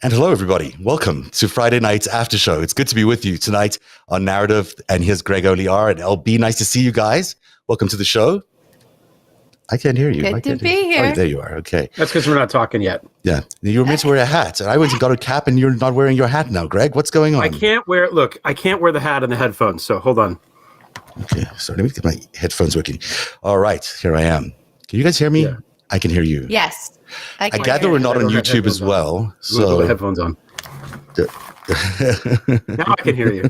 And hello, everybody. Welcome to Friday night's after show. It's good to be with you tonight on Narrative. And here's Greg Olear and LB. Nice to see you guys. Welcome to the show. I can't hear you. Good to be here. Oh, there you are. Okay. That's because we're not talking yet. Yeah. You were meant to wear a hat. And I went and got a cap and you're not wearing your hat now, Greg. What's going on? I can't wear the hat and the headphones. So hold on. Okay. So let me get my headphones working. All right. Here I am. Can you guys hear me? Yeah. I can hear you. Yes. I gather we're not on YouTube as well. So the headphones on. Now I can hear you.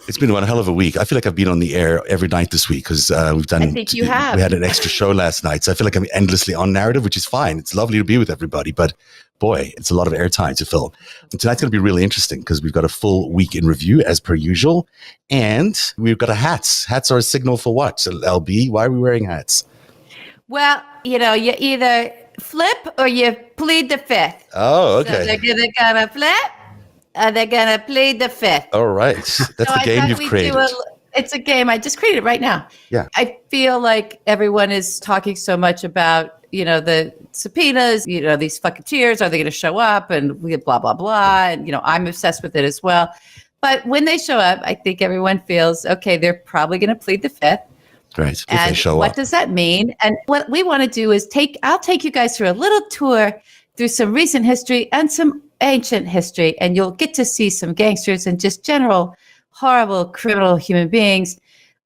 It's been one hell of a week. I feel like I've been on the air every night this week because we've done. I think you have. We had an extra show last night, so I feel like I'm endlessly on Narrative, which is fine. It's lovely to be with everybody, but boy, it's a lot of airtime to fill. And tonight's going to be really interesting because we've got a full week in review as per usual, and we've got a hats. Hats are a signal for what? So LB, why are we wearing hats? Well, you either flip or you plead the fifth. Oh, okay. So they're gonna flip or they're gonna plead the fifth. All right. That's the game you've created. It's a game. I just created it right now. Yeah. I feel like everyone is talking so much about, the subpoenas, these fucketeers, are they going to show up and blah, blah, blah. And, I'm obsessed with it as well. But when they show up, I think everyone feels, okay, they're probably going to plead the fifth. Right. If and they show what up. does that mean? And what we want to do is I'll take you guys through a little tour through some recent history and some ancient history. And you'll get to see some gangsters and just general horrible criminal human beings,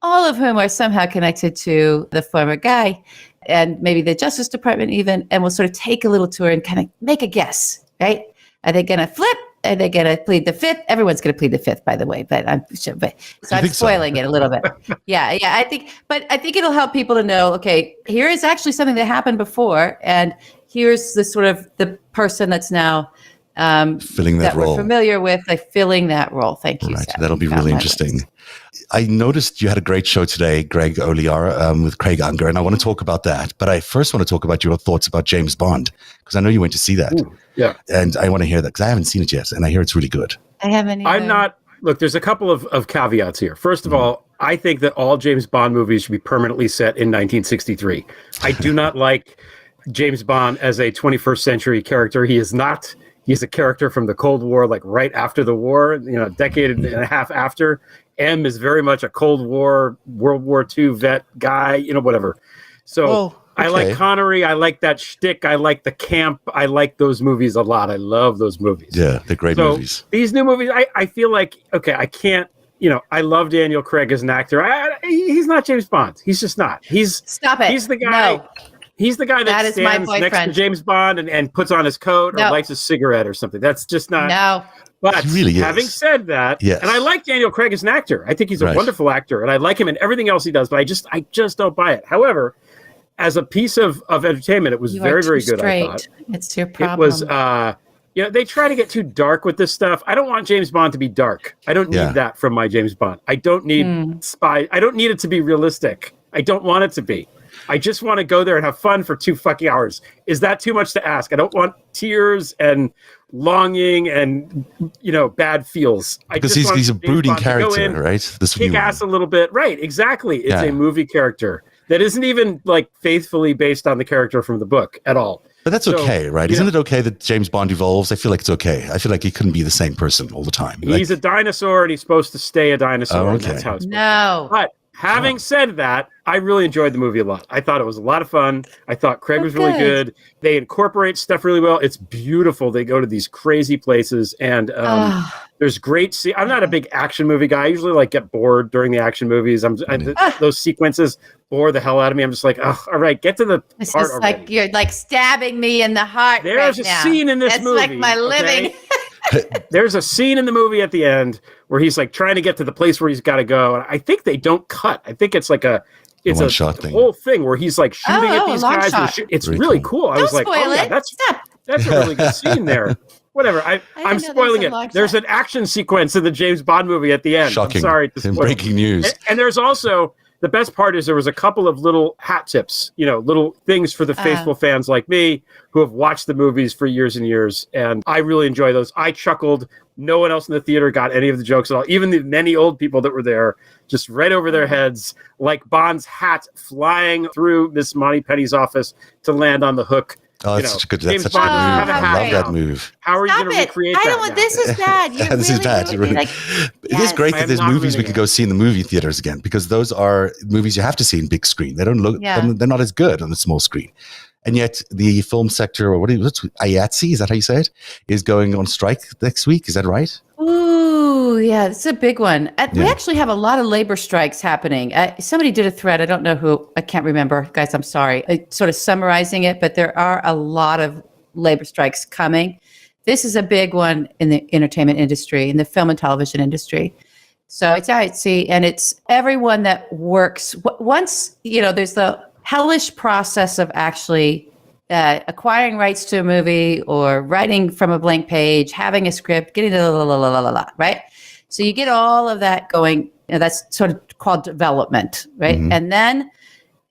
all of whom are somehow connected to the former guy and maybe the Justice Department even. And we'll sort of take a little tour and kind of make a guess, right? Are they going to flip? Are they going to plead the fifth? Everyone's going to plead the fifth, by the way, but I'm spoiling it a little bit. Yeah. I think it'll help people to know, okay, here is actually something that happened before. And here's the sort of the person that's now filling that role. We're familiar with, filling that role. Thank you. Right. Seth. That'll be really interesting. I noticed you had a great show today, Greg Olear, with Craig Unger, and I want to talk about that. But I first want to talk about your thoughts about James Bond, because I know you went to see that. Ooh, yeah. And I want to hear that, because I haven't seen it yet, and I hear it's really good. I haven't either. Look, there's a couple of caveats here. First of all, I think that all James Bond movies should be permanently set in 1963. I do not like James Bond as a 21st century character. He is not. He's a character from the Cold War, like right after the war, a decade and a half after. M is very much a Cold War, World War II vet guy, whatever. So okay. I like Connery. I like that shtick. I like the camp. I like those movies a lot. I love those movies. Yeah, they're great movies. These new movies, I feel like, okay, I can't, I love Daniel Craig as an actor. He's not James Bond. He's just not. Stop it. He's the guy. No. He's the guy that stands next to James Bond and puts on his coat or lights a cigarette or something. That's just not. No. But really having said that, yes. And I like Daniel Craig as an actor. I think he's a wonderful actor, and I like him in everything else he does. But I just don't buy it. However, as a piece of entertainment, it was very, very good. Straight. I thought it's your problem. It was. They try to get too dark with this stuff. I don't want James Bond to be dark. I don't need that from my James Bond. I don't need spy. I don't need it to be realistic. I don't want it to be. I just want to go there and have fun for 2 fucking hours. Is that too much to ask? I don't want tears and longing and bad feels. Because he's a brooding character, right? This kick ass a little bit, right? Exactly. It's a movie character that isn't even faithfully based on the character from the book at all. But that's okay, right? Isn't it okay that James Bond evolves? I feel like it's okay. I feel like he couldn't be the same person all the time. He's a dinosaur and he's supposed to stay a dinosaur. Oh, okay. And that's how it's no. But having said that, I really enjoyed the movie a lot. I thought it was a lot of fun. I thought Craig was really good. They incorporate stuff really well. It's beautiful. They go to these crazy places, and there's great. I'm not a big action movie guy. I usually get bored during the action movies. Those sequences bore the hell out of me. I'm just like, oh, all right, get to the part already. You're stabbing me in the heart. There's a scene in this movie. That's like my living. There's a scene in the movie at the end where he's trying to get to the place where he's got to go. And I think they don't cut. I think it's a whole thing where he's shooting at these guys. It's really cool. I was like, oh yeah, that's a really good scene there. Whatever. I'm spoiling it. There's an action sequence in the James Bond movie at the end. Shocking. I'm sorry to spoil. Breaking news. And there's also the best part is there was a couple of little hat tips, little things for the faithful fans like me who have watched the movies for years and years. And I really enjoy those. I chuckled. No one else in the theater got any of the jokes at all. Even the many old people that were there, just right over their heads, like Bond's hat flying through Miss Moneypenny's office to land on the hook. Oh, You that's know, such a good. James That's such a good Bond move. doesn't have a I hat love that now. move. How are you Stop going to it. recreate I that don't want. now? This is bad. You're This is really bad. ruining me. Like, It is great I that am there's not movies we ruining could it. go see in the movie theaters again, because those are movies you have to see in big screen. They don't look. Yeah. They're not as good on the small screen. And yet the film sector, or what's IATSE, is that how you say it, is going on strike next week. Is that right? Ooh, yeah, it's a big one. We Yeah. actually have a lot of labor strikes happening. Somebody did a thread. I don't know who. I can't remember. Guys, I'm sorry. Sort of summarizing it, but there are a lot of labor strikes coming. This is a big one in the entertainment industry, in the film and television industry. So it's IATSE, and it's everyone that works. Once, there's the hellish process of actually acquiring rights to a movie or writing from a blank page, having a script, getting right? So you get all of that going. That's sort of called development, right? Mm-hmm. And then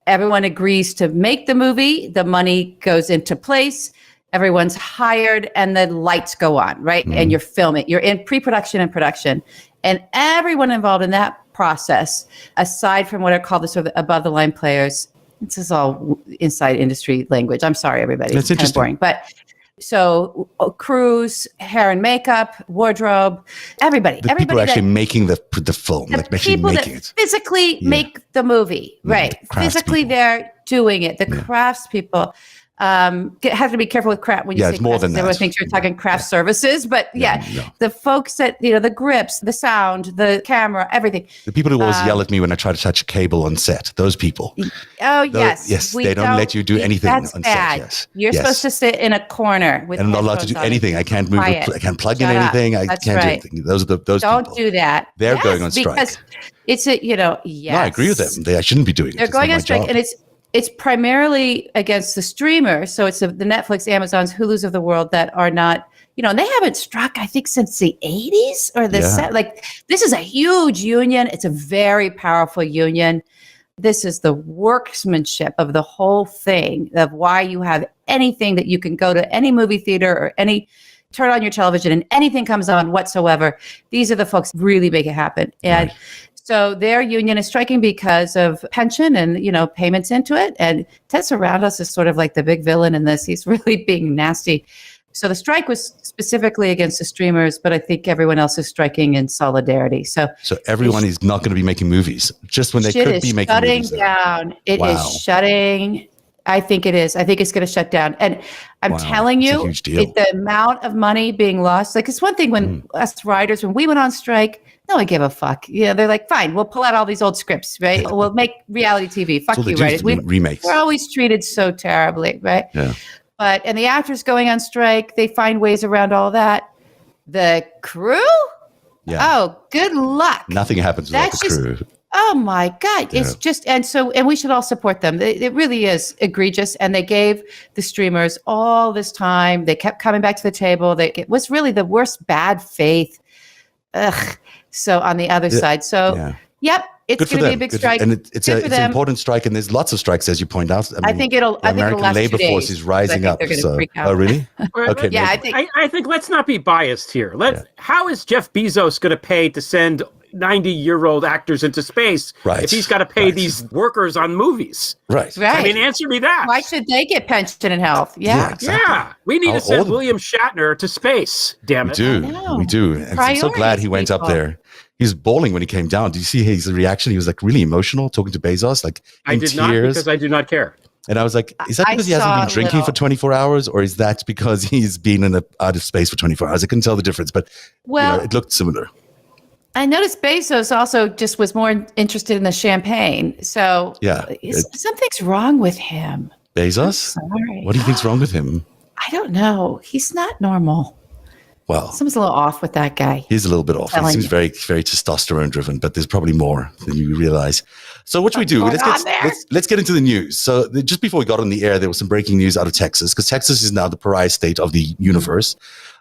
everyone agrees to make the movie. The money goes into place. Everyone's hired, and the lights go on, right? Mm-hmm. And you're filming. You're in pre-production and production. And everyone involved in that process, aside from what are called the sort of above-the-line players, this is all inside industry language. I'm sorry, everybody. That's it's kind of boring. But so crews, hair and makeup, wardrobe, everybody. The people are actually making the film, like actually people making that it. physically make the movie, right? Physically, they're doing it. The crafts people. Have to be careful with craft when you say it's more crafts, than that. Everyone thinks you're talking craft services, but the folks that, the grips, the sound, the camera, everything. The people who always yell at me when I try to touch a cable on set, those people. Oh, yes. Yes, they don't let you do anything on set. Yes. You're supposed to sit in a corner with and I'm not allowed to do anything. I can't move. I can't plug in anything. I can't do anything. Those are those don't people. do that. They're going on strike. Because it's a, yes. No, I agree with them. I shouldn't be doing it. They're going on strike, and it's primarily against the streamers. So it's the Netflix, Amazons, Hulus of the world that are not, and they haven't struck, I think, since the 80s or this is a huge union. It's a very powerful union. This is the workmanship of the whole thing, of why you have anything that you can go to any movie theater or turn on your television and anything comes on whatsoever. These are the folks who really make it happen. And so their union is striking because of pension and, payments into it. And Ted Sarandos is sort of like the big villain in this. He's really being nasty. So the strike was specifically against the streamers, but I think everyone else is striking in solidarity. So everyone is not going to be making movies just when they could be making movies. Down. It is shutting. I think it is. I think it's going to shut down. And I'm telling you, the amount of money being lost, it's one thing when us writers, when we went on strike, no one gave a fuck. They're like, fine, we'll pull out all these old scripts, right? We'll make reality TV. Fuck you, writers. Remakes. We're always treated so terribly, right? Yeah. And the actors going on strike, they find ways around all that. The crew? Yeah. Oh, good luck. Nothing happens without the crew. Oh my God. It's just, and we should all support them. It really is egregious. And they gave the streamers all this time. They kept coming back to the table. It was really the worst bad faith. Ugh. So on the other side. So, yep, it's going to be a big strike. And it's an important strike. And there's lots of strikes, as you point out. I think it'll American last labor 2 days, force is rising up. Oh, really? Okay. Yeah, I think let's not be biased here. How is Jeff Bezos going to pay to send 90-year-old actors into space if he's got to pay these workers on movies? Right. I mean, answer me that. Why should they get pension and health? Yeah. Yeah. We need to send William Shatner to space. Damn it. We do. And I'm so glad he went up there. He was bawling when he came down. Did you see his reaction? He was really emotional talking to Bezos, I did tears. not, because I do not care. And I was like, is that because he hasn't been drinking for 24 hours? Or is that because he's been out of space for 24 hours? I couldn't tell the difference, but it looked similar. I noticed Bezos also just was more interested in the champagne. So something's wrong with him. Bezos? Sorry. What do you think's wrong with him? I don't know. He's not normal. Well, something's a little off with that guy. He's a little bit off. He seems very, very testosterone driven, but there's probably more than you realize. So what should we do? Let's get into the news. So just before we got on the air, there was some breaking news out of Texas, because Texas is now the pariah state of the universe.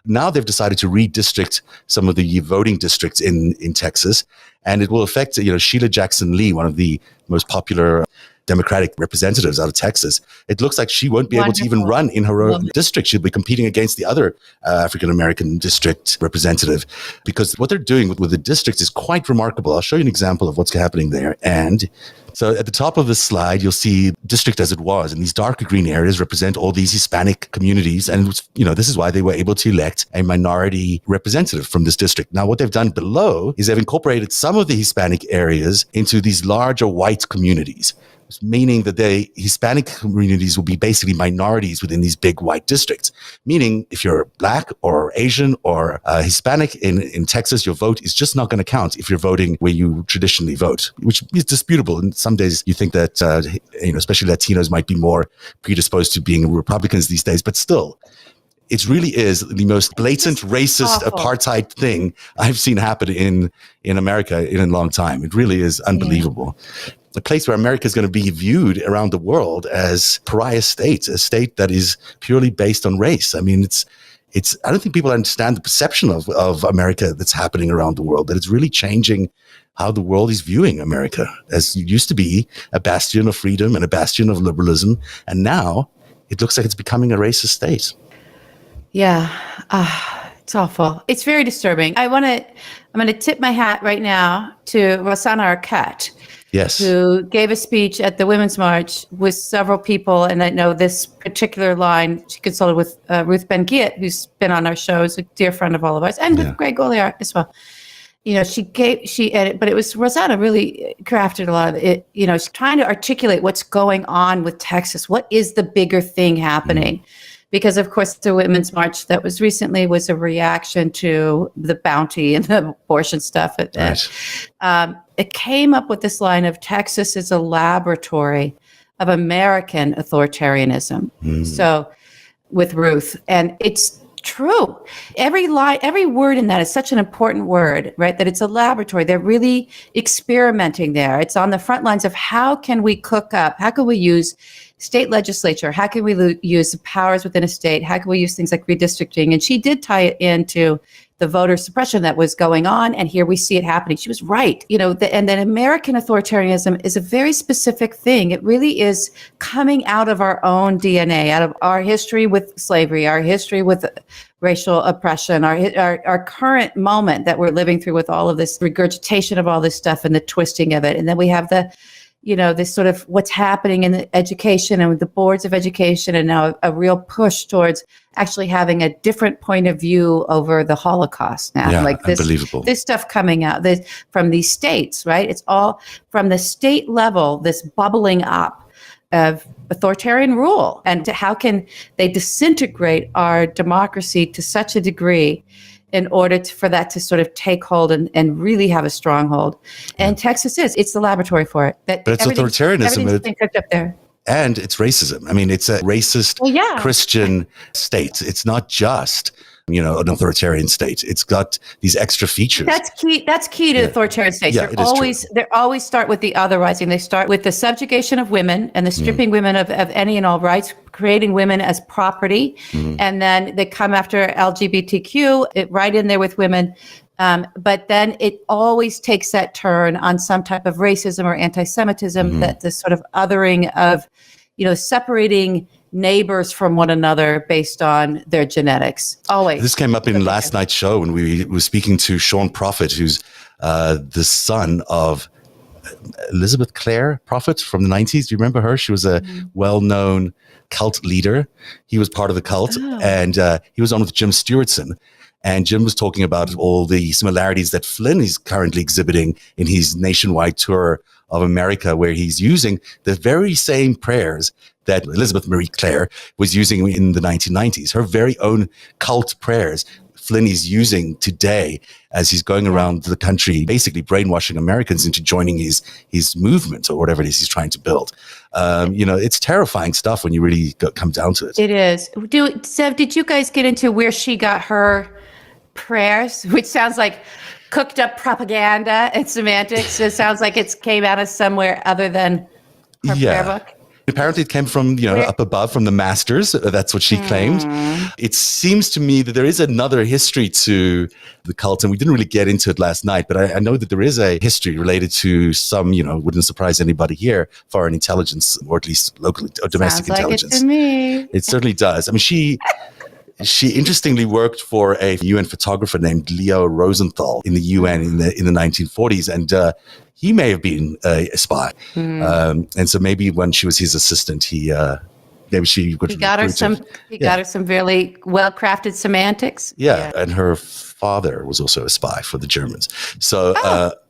Now they've decided to redistrict some of the voting districts in Texas, and it will affect, Sheila Jackson Lee, one of the most popular Democratic representatives out of Texas. It looks like she won't be able to even run in her own district. She'll be competing against the other African-American district representative, because what they're doing with the districts is quite remarkable. I'll show you an example of what's happening there. And So at the top of the slide, you'll see district as it was, and these darker green areas represent all these Hispanic communities. And, this is why they were able to elect a minority representative from this district. Now, what they've done below is they've incorporated some of the Hispanic areas into these larger white communities, meaning that the Hispanic communities will be basically minorities within these big white districts. Meaning, if you're Black or Asian or Hispanic in Texas, your vote is just not going to count if you're voting where you traditionally vote, which is disputable. And some days you think that, especially Latinos might be more predisposed to being Republicans these days, but still. It really is the most blatant, racist, apartheid thing I've seen happen in America in a long time. It really is unbelievable. Yeah. A place where America is going to be viewed around the world as pariah state, a state that is purely based on race. I mean, it's. I don't think people understand the perception of America that's happening around the world, that it's really changing how the world is viewing America, as it used to be a bastion of freedom and a bastion of liberalism. And now it looks like it's becoming a racist state. Yeah, it's awful. It's very disturbing. I'm going to tip my hat right now to Roxana Arquette, yes, who gave a speech at the Women's March with several people. And I know this particular line, she consulted with Ruth Ben-Ghiat, who's been on our show, is a dear friend of all of us, and with Greg Olear as well. But it was Roxana really crafted a lot of it. She's trying to articulate what's going on with Texas. What is the bigger thing happening? Mm-hmm. Because, of course, the Women's March that was recently was a reaction to the bounty and the abortion stuff. Right. It came up with this line of Texas is a laboratory of American authoritarianism. Mm. So with Ruth, and it's true. Every line, every word in that is such an important word, right? That it's a laboratory. They're really experimenting there. It's on the front lines of how can we cook up? How can we use state legislature? How can we use the powers within a state? How can we use things like redistricting? And she did tie it into the voter suppression that was going on. And here we see it happening. She was right. And then American authoritarianism is a very specific thing. It really is coming out of our own DNA, out of our history with slavery, our history with racial oppression, our current moment that we're living through with all of this regurgitation of all this stuff and the twisting of it. And then we have this sort of what's happening in the education and with the boards of education, and now a real push towards actually having a different point of view over the Holocaust now. Yeah, like unbelievable. This stuff coming out from these states, right? It's all from the state level, this bubbling up of authoritarian rule. And how can they disintegrate our democracy to such a degree in order for that to sort of take hold and really have a stronghold. And Texas it's the laboratory for it. But it's authoritarianism. Everything's been cooked up there. And it's racism. I mean, it's a racist Christian state. It's not just, an authoritarian state. It's got these extra features. That's key to authoritarian states. Yeah, they always start with the otherizing. They start with the subjugation of women and the stripping women of any and all rights, creating women as property. Mm-hmm. And then they come after LGBTQ, right in there with women. But then it always takes that turn on some type of racism or anti-Semitism, that the sort of othering of, separating neighbors from one another based on their genetics. Always. This came up in last night's show when we were speaking to Sean Prophet, who's the son of Elizabeth Clare Prophet from the 90s. Do you remember her? She was a well-known cult leader. He was part of the cult, and he was on with Jim Stewartson. And Jim was talking about all the similarities that Flynn is currently exhibiting in his nationwide tour of America, where he's using the very same prayers that Elizabeth Marie Clare was using in the 1990s. Her very own cult prayers Flynn is using today as he's going around the country, basically brainwashing Americans into joining his movement or whatever it is he's trying to build. It's terrifying stuff when you really come down to it. It is. Sev, did you guys get into where she got her prayers, which sounds like cooked up propaganda and semantics? It sounds like it came out of somewhere other than her prayer book. Apparently it came from, up above from the masters. That's what she claimed. It seems to me that there is another history to the cult, and we didn't really get into it last night, but I know that there is a history related to some, wouldn't surprise anybody here, foreign intelligence, or at least local or domestic intelligence. Sounds like it to me. It certainly does. I mean, She interestingly worked for a UN photographer named Leo Rosenthal in the UN in the 1940s, and he may have been a spy. And so maybe when she was his assistant, maybe she got her some really well-crafted semantics. Yeah, and her father was also a spy for the Germans. So,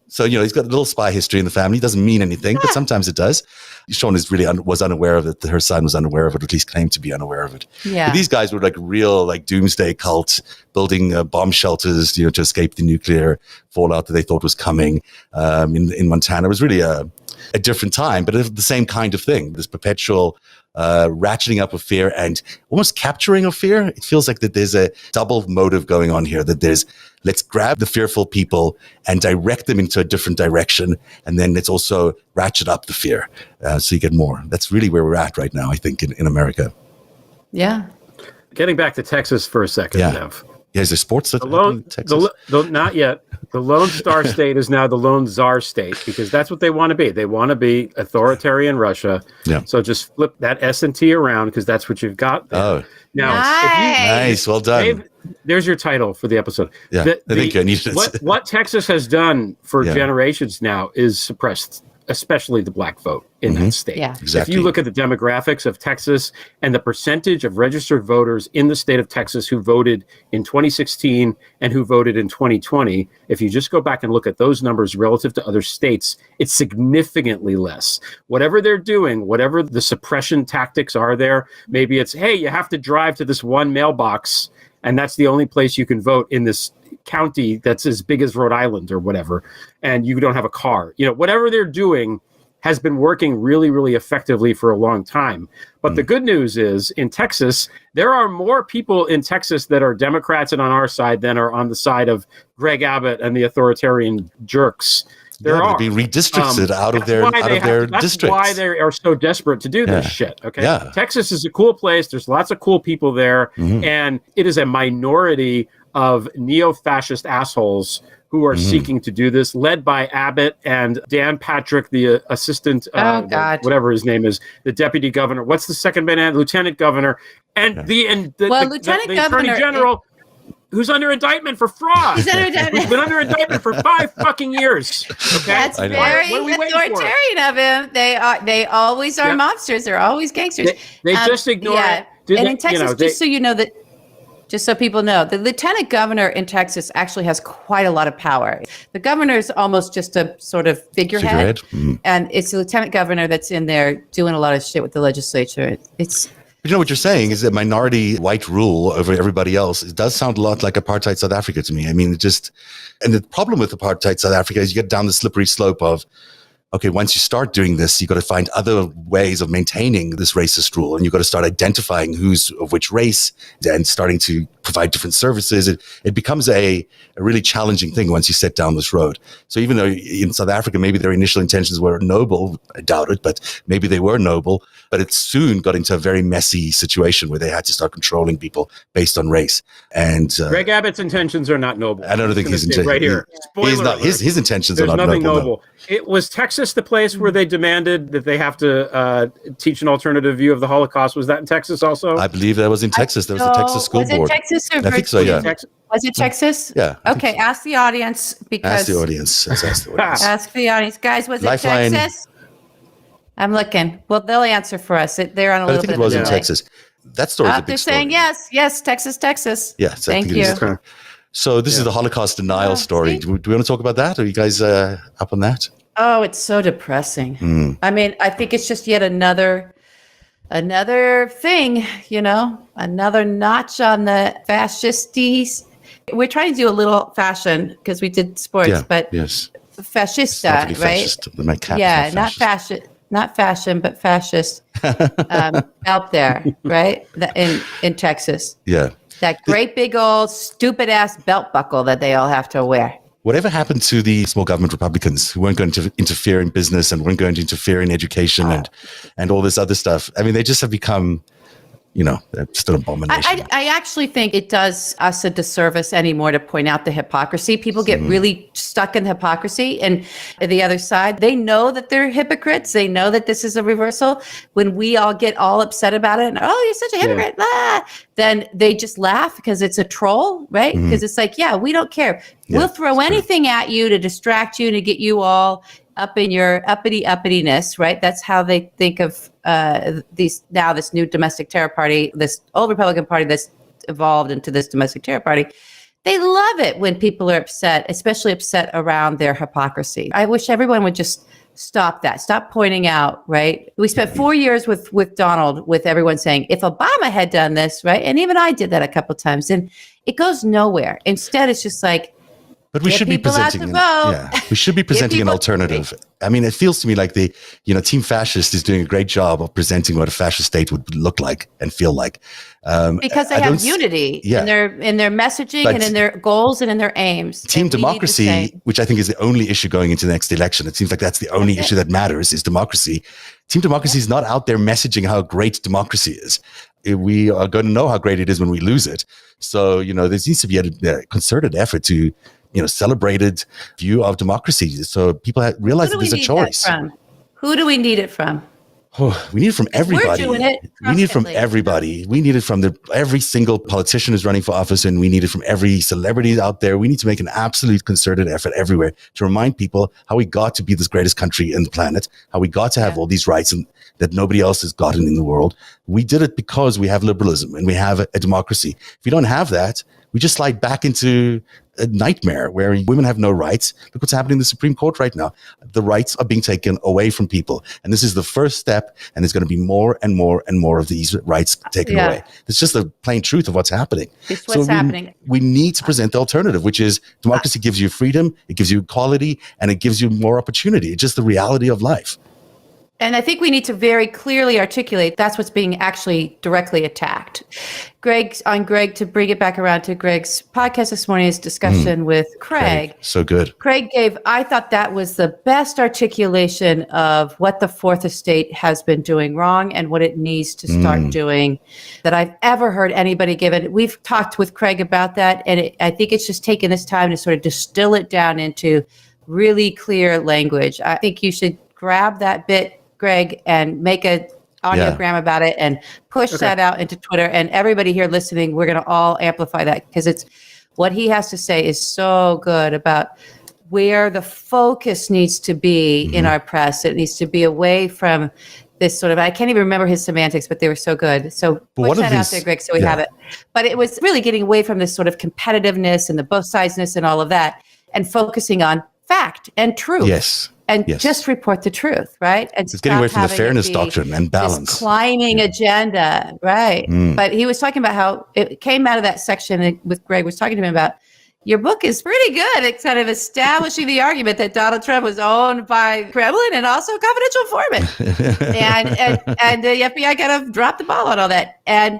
so he's got a little spy history in the family. It doesn't mean anything, but sometimes it does. Sean is really was unaware of it. Her son was unaware of it, or at least claimed to be unaware of it. Yeah. But these guys were like real, like doomsday cult, building bomb shelters, to escape the nuclear fallout that they thought was coming in Montana. It was really a different time, but the same kind of thing. This perpetual ratcheting up of fear and almost capturing of fear. It feels like that there's a double motive going on here, that there's let's grab the fearful people and direct them into a different direction. And then let's also ratchet up the fear so you get more. That's really where we're at right now, I think, in America. Yeah. Getting back to Texas for a second, Jeff. Yeah, is there sports that in Texas? Not yet. The Lone Star State is now the Lone Tsar State because that's what they want to be. They want to be authoritarian Russia. Yeah. So just flip that S and T around because that's what you've got there. Oh, now, nice. Well done. There's your title for the episode. Yeah, I think I need it. What Texas has done for generations now is suppressed, especially the black vote in that state. Yeah. Exactly. If you look at the demographics of Texas and the percentage of registered voters in the state of Texas who voted in 2016 and who voted in 2020, if you just go back and look at those numbers relative to other states, it's significantly less. Whatever they're doing, whatever the suppression tactics are there, maybe it's, hey, you have to drive to this one mailbox and that's the only place you can vote in this county that's as big as Rhode Island or whatever, and you don't have a car. Whatever they're doing has been working really, really effectively for a long time. But the good news is in Texas, there are more people in Texas that are Democrats and on our side than are on the side of Greg Abbott and the authoritarian jerks. There are being redistricted out of their districts. That's why they are so desperate to do this shit. Okay, Texas is a cool place. There's lots of cool people there, and it is a minority of neo-fascist assholes who are seeking to do this, led by Abbott and Dan Patrick, the assistant, whatever his name is, the deputy governor. What's the second man? Lieutenant governor, and the attorney general. Who's under indictment for fraud? Who's been under indictment for 5 fucking years. Okay, that's very authoritarian of him. They always are mobsters. They're always gangsters. They just ignore it. And in Texas, just so you know that. Just so people know, the lieutenant governor in Texas actually has quite a lot of power. The governor is almost just a sort of figurehead. And it's the lieutenant governor that's in there doing a lot of shit with the legislature. You know what you're saying is that minority white rule over everybody else. It does sound a lot like apartheid South Africa to me. I mean, and the problem with apartheid South Africa is you get down the slippery slope of, okay, once you start doing this, you got to find other ways of maintaining this racist rule, and you got to start identifying who's of which race and starting to provide different services. It becomes a really challenging thing once you set down this road. So even though in South Africa, maybe their initial intentions were noble, I doubt it, but maybe they were noble, but it soon got into a very messy situation where they had to start controlling people based on race. And Greg Abbott's intentions are not noble. I don't think his intentions right here. His intentions There's are not nothing noble. It was Texas, the place where they demanded that they have to teach an alternative view of the Holocaust. Was that in Texas also? I believe that was in Texas. There was a Texas school board. Was it Texas or I think so, yeah. Was it Texas? Yeah. Okay, ask the audience because... Ask the audience. Ask the audience. Guys, was Lifeline. it Texas? I'm looking. Well, they'll answer for us. They're on a little bit of a delay. I think it was in Texas. That story's a big they're story. saying yes, Texas. Yes, thank you. So this is the Holocaust denial story. Do we want to talk about that? Are you guys up on that? Oh, it's so depressing. I mean, I think it's just yet another thing, another notch on the fascistes. We're trying to do a little fashion because we did sports, but fascista, right? Fascist. Yeah, not fashion, but fascist out there, right? In Texas. Yeah. That great big old stupid ass belt buckle that they all have to wear. Whatever happened to the small government Republicans who weren't going to interfere in business and weren't going to interfere in education and all this other stuff? I mean, they just have become just an abomination. I actually think it does us a disservice anymore to point out the hypocrisy. People get really stuck in hypocrisy, and the other side, they know that they're hypocrites. They know that this is a reversal. When we all get all upset about it, and you're such a hypocrite, then they just laugh because it's a troll, right? Because it's like, we don't care. We'll throw anything at you to distract you, to get you all up in your uppityness, right? That's how they think of this new domestic terror party, this old Republican Party that's evolved into this domestic terror party. They love it when people are upset, especially upset around their hypocrisy. I wish everyone would just stop that. Stop pointing out, right? We spent 4 years with Donald, with everyone saying, if Obama had done this, right? And even I did that a couple of times, and it goes nowhere. Instead, it's just like, but we should be presenting an alternative. I mean, it feels to me like the Team Fascist is doing a great job of presenting what a fascist state would look like and feel like. Because they have unity in their messaging and in their goals and in their aims. Team Democracy, which I think is the only issue going into the next election. It seems like that's the only issue that matters, is democracy. Team Democracy is not out there messaging how great democracy is. We are going to know how great it is when we lose it. So, there needs to be a concerted effort to celebrated view of democracy. So people realize that there's a choice. Who do we need it from? We need it from everybody. We're doing it. We need it from everybody. We need it from every single politician who's running for office, and we need it from every celebrity out there. We need to make an absolute concerted effort everywhere to remind people how we got to be this greatest country in the planet, how we got to have all these rights that nobody else has gotten in the world. We did it because we have liberalism and we have a democracy. If we don't have that, we just slide back into a nightmare where women have no rights. Look what's happening in the Supreme Court right now. The rights are being taken away from people. And this is the first step, and there's going to be more and more and more of these rights taken away. It's just the plain truth of what's happening. It's what's happening. We need to present the alternative, which is democracy gives you freedom, it gives you equality, and it gives you more opportunity. It's just the reality of life. And I think we need to very clearly articulate that's what's being actually directly attacked. Greg, to bring it back around to Greg's podcast this morning's discussion with Craig. So good. Craig I thought that was the best articulation of what the Fourth Estate has been doing wrong and what it needs to start doing that I've ever heard anybody give it. We've talked with Craig about that, and I think it's just taken this time to sort of distill it down into really clear language. I think you should grab that bit, Greg, and make a audiogram about it and push that out into Twitter. And everybody here listening, we're going to all amplify that, because it's what he has to say is so good about where the focus needs to be in our press. It needs to be away from this sort of, I can't even remember his semantics, but they were so good. So push that out there, Greg, so we have it. But it was really getting away from this sort of competitiveness and the both sidesness and all of that, and focusing on fact and truth. Yes. And just report the truth, right? And it's getting away from the fairness doctrine and balance. This climbing agenda, right? But he was talking about how it came out of that section with Greg was talking to him about, your book is pretty good at kind of establishing the argument that Donald Trump was owned by Kremlin and also a confidential informant. and the FBI kind of dropped the ball on all that. And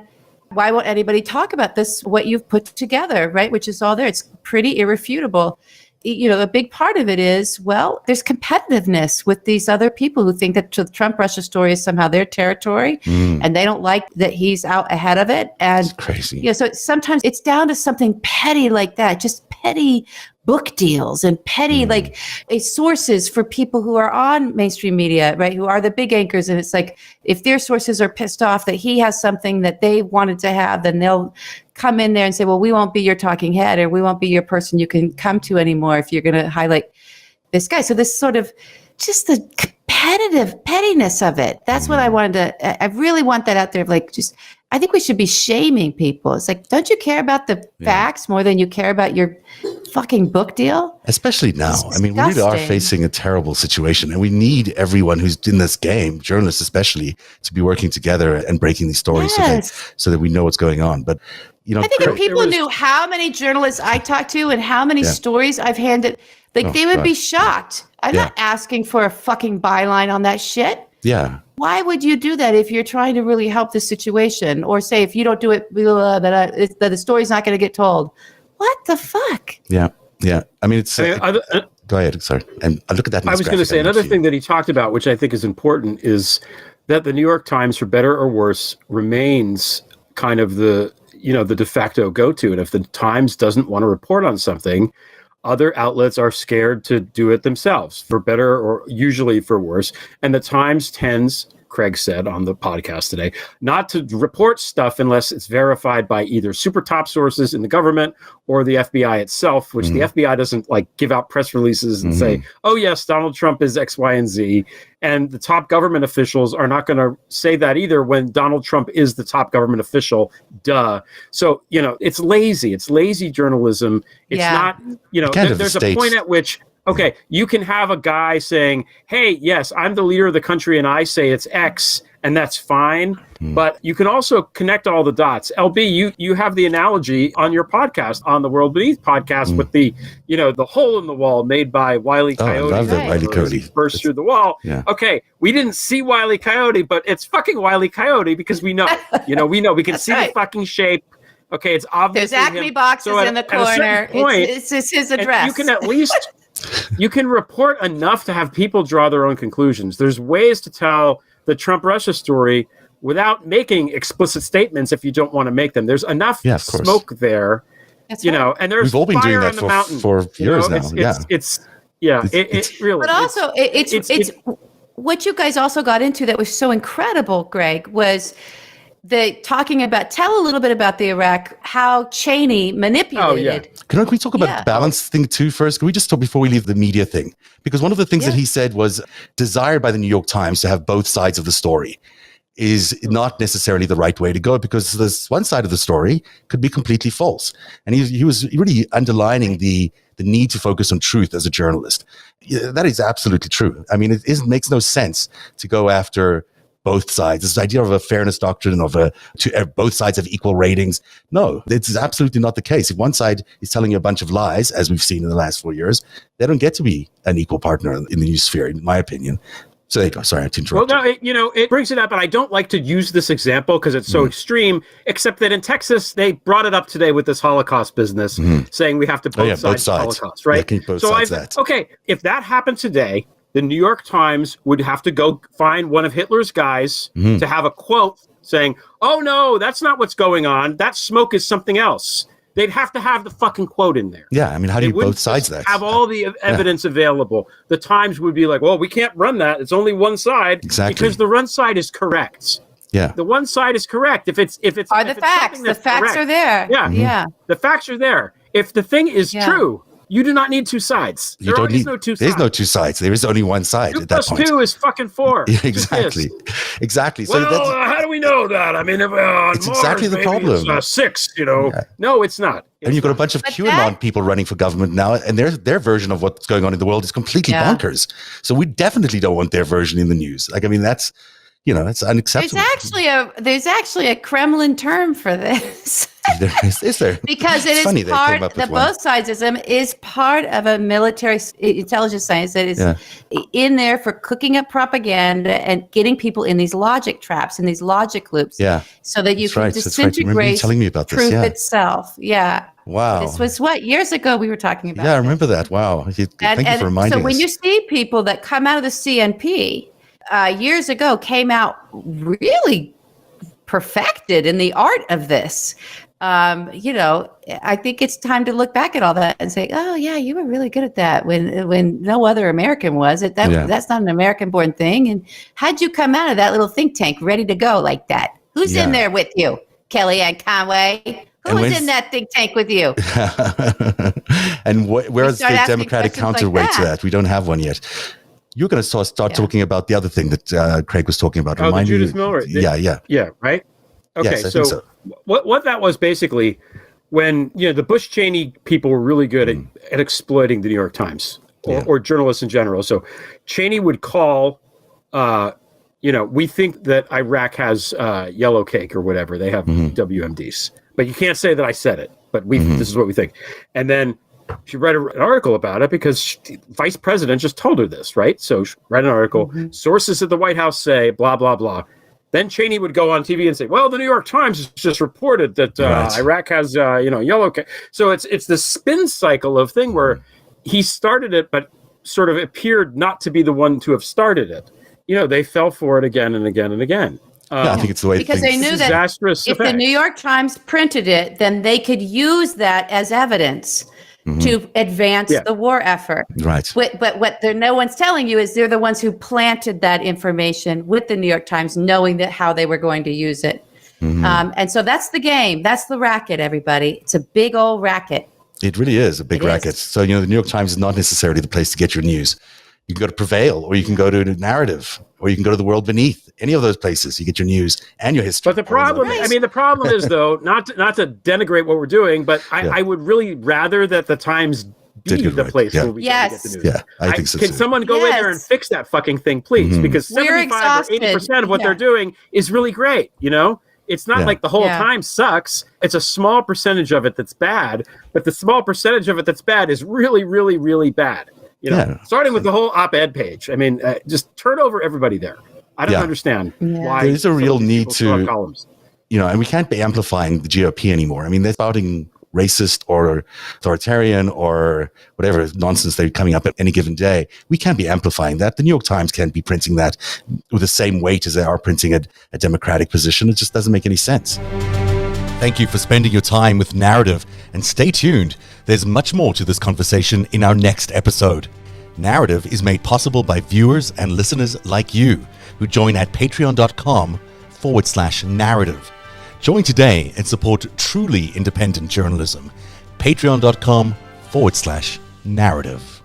why won't anybody talk about this, what you've put together, right? Which is all there. It's pretty irrefutable. A big part of it is, well, there's competitiveness with these other people who think that the Trump-Russia story is somehow their territory, and they don't like that he's out ahead of it. And it's crazy. So sometimes it's down to something petty like that, just petty book deals and petty sources for people who are on mainstream media, right? Who are the big anchors. And it's like, if their sources are pissed off that he has something that they wanted to have, then they'll come in there and say, well, we won't be your talking head, or we won't be your person you can come to anymore if you're going to highlight this guy. So this sort of just the competitive pettiness of it. That's what I wanted to, I really want that out there. I think we should be shaming people. It's like, don't you care about the facts more than you care about your fucking book deal? Especially now. I mean, we really are facing a terrible situation, and we need everyone who's in this game, journalists especially, to be working together and breaking these stories so that we know what's going on. But, I think if people knew how many journalists I talked to and how many stories I've handed, they would be shocked. I'm not asking for a fucking byline on that shit. Yeah. Why would you do that if you're trying to really help the situation? Or say, if you don't do it, that the story's not going to get told. What the fuck? Yeah. Yeah. I mean, it's... go ahead. Sorry. And I look at that. I was going to say another thing that he talked about, which I think is important, is that the New York Times, for better or worse, remains kind of the de facto go-to. And if the Times doesn't want to report on something, other outlets are scared to do it themselves, for better or usually for worse. And the Times tends, Craig said on the podcast today, not to report stuff unless it's verified by either super top sources in the government or the FBI itself, which the FBI doesn't give out press releases and say, oh yes, Donald Trump is X, Y, and Z. And the top government officials are not going to say that either when Donald Trump is the top government official. Duh. So, it's lazy. It's lazy journalism. It's not, there's a point at which, okay, you can have a guy saying, hey, yes, I'm the leader of the country and I say it's X, and that's fine. But you can also connect all the dots. LB, you have the analogy on your podcast, on the World Beneath podcast, with the hole in the wall made by Wile E. Coyote. I love that Wile E. Coyote. Burst through the wall. Yeah. Okay, we didn't see Wile E. Coyote, but it's fucking Wile E. Coyote because we know. We know. We can see the fucking shape. Okay, it's obvious. There's Acme boxes in the corner. It's his address. You can at least... You can report enough to have people draw their own conclusions. There's ways to tell the Trump-Russia story without making explicit statements if you don't want to make them. There's enough smoke there, That's right. and there's We've all been doing fire that on the mountain. for years now. It's really. But also, it's what you guys also got into that was so incredible, Greg, was talking about, tell a little bit about the Iraq, how Cheney manipulated. Can we talk about the balance thing too first? Can we just talk before we leave the media thing? Because one of the things that he said was desired by the New York Times to have both sides of the story is not necessarily the right way to go, because this one side of the story could be completely false. And he was really underlining the need to focus on truth as a journalist. Yeah, that is absolutely true. I mean, it makes no sense to go after both sides. This idea of a fairness doctrine both sides have equal ratings. No, it's absolutely not the case. If one side is telling you a bunch of lies, as we've seen in the last 4 years, they don't get to be an equal partner in the news sphere, in my opinion. So there you go. Sorry to interrupt. Well, no, it brings it up, and I don't like to use this example because it's so extreme, except that in Texas, they brought it up today with this Holocaust business, saying we have to both sides of Holocaust, right? Okay, if that happened today, the New York Times would have to go find one of Hitler's guys to have a quote saying, oh, no, that's not what's going on. That smoke is something else. They'd have to have the fucking quote in there. Yeah, I mean, how do you both sides that? Have all the evidence available. The Times would be like, well, we can't run that. It's only one side. Exactly. Because the one side is correct. Yeah. The one side is correct. If it's the facts. The facts are there. Yeah. Yeah. The facts are there. If the thing is true, you do not need two sides. There is no two sides. There's no two sides. There is only one side at that point. 2 + 2 is fucking 4. Yeah, exactly. Exactly. So how do we know that? I mean, it's exactly the problem. It's 6, No, it's not. And you've got a bunch of QAnon people running for government now, and their version of what's going on in the world is completely bonkers. So we definitely don't want their version in the news. that's it's unacceptable. There's actually a Kremlin term for this. Is there? Because it is part, both sidesism is part of a military intelligence science that is in there for cooking up propaganda and getting people in these logic traps, in these logic loops. Yeah. So that you can disintegrate telling me about this. truth itself. Yeah. Wow. This was years ago we were talking about. Yeah, I remember that. Wow. Thank you for reminding us. So when you see people that come out of the CNP years ago came out really perfected in the art of this. I think it's time to look back at all that and say, oh yeah, you were really good at that when no other American was. That's not an American-born thing. And how'd you come out of that little think tank ready to go like that? Who's in there with you? Kellyanne Conway? Who was in that think tank with you? And where's the Democratic counterweight to that? We don't have one yet. You're going to start talking about the other thing that Craig was talking about. The Judith Miller. Yeah, right? Okay, yes, so. What that was basically when the Bush Cheney people were really good at exploiting the New York Times or journalists in general. So Cheney would call, we think that Iraq has yellow cake or whatever. They have WMDs, but you can't say that I said it. But this is what we think. And then she read an article about it because Vice President just told her this, right? So she read an article. Sources at the White House say blah blah blah. Then Cheney would go on TV and say, well, the New York Times has just reported that Iraq has, yellow cake. So it's this spin cycle of thing where he started it, but sort of appeared not to be the one to have started it. they fell for it again and again and again. I think it's the way because they knew that disastrous if the effect. New York Times printed it, then they could use that as evidence to advance the war effort. Right. But what no one's telling you is they're the ones who planted that information with the New York Times, knowing that how they were going to use it. And so that's the game. That's the racket, everybody. It's a big old racket. It really is a big racket. So, the New York Times is not necessarily the place to get your news. You can go to Prevail, or you can go to Narrative, or you can go to The World Beneath. Any of those places, you get your news and your history. But the problem is, though, not to denigrate what we're doing, but I would really rather that the Times be the place where we get the news. Yeah, I think so. Can someone go in there and fix that fucking thing, please? Because 75 or 80% of what they're doing is really great. It's not like the whole Times sucks. It's a small percentage of it that's bad, but the small percentage of it that's bad is really, really, really bad. Starting with the whole op-ed page. I mean, just turn over everybody there. I don't understand why. There's a real need to, columns. And we can't be amplifying the GOP anymore. I mean, they're spouting racist or authoritarian or whatever nonsense they're coming up at any given day. We can't be amplifying that. The New York Times can't be printing that with the same weight as they are printing a Democratic position. It just doesn't make any sense. Thank you for spending your time with Narrative, and stay tuned. There's much more to this conversation in our next episode. Narrative is made possible by viewers and listeners like you who join at patreon.com/narrative. Join today and support truly independent journalism. Patreon.com/narrative.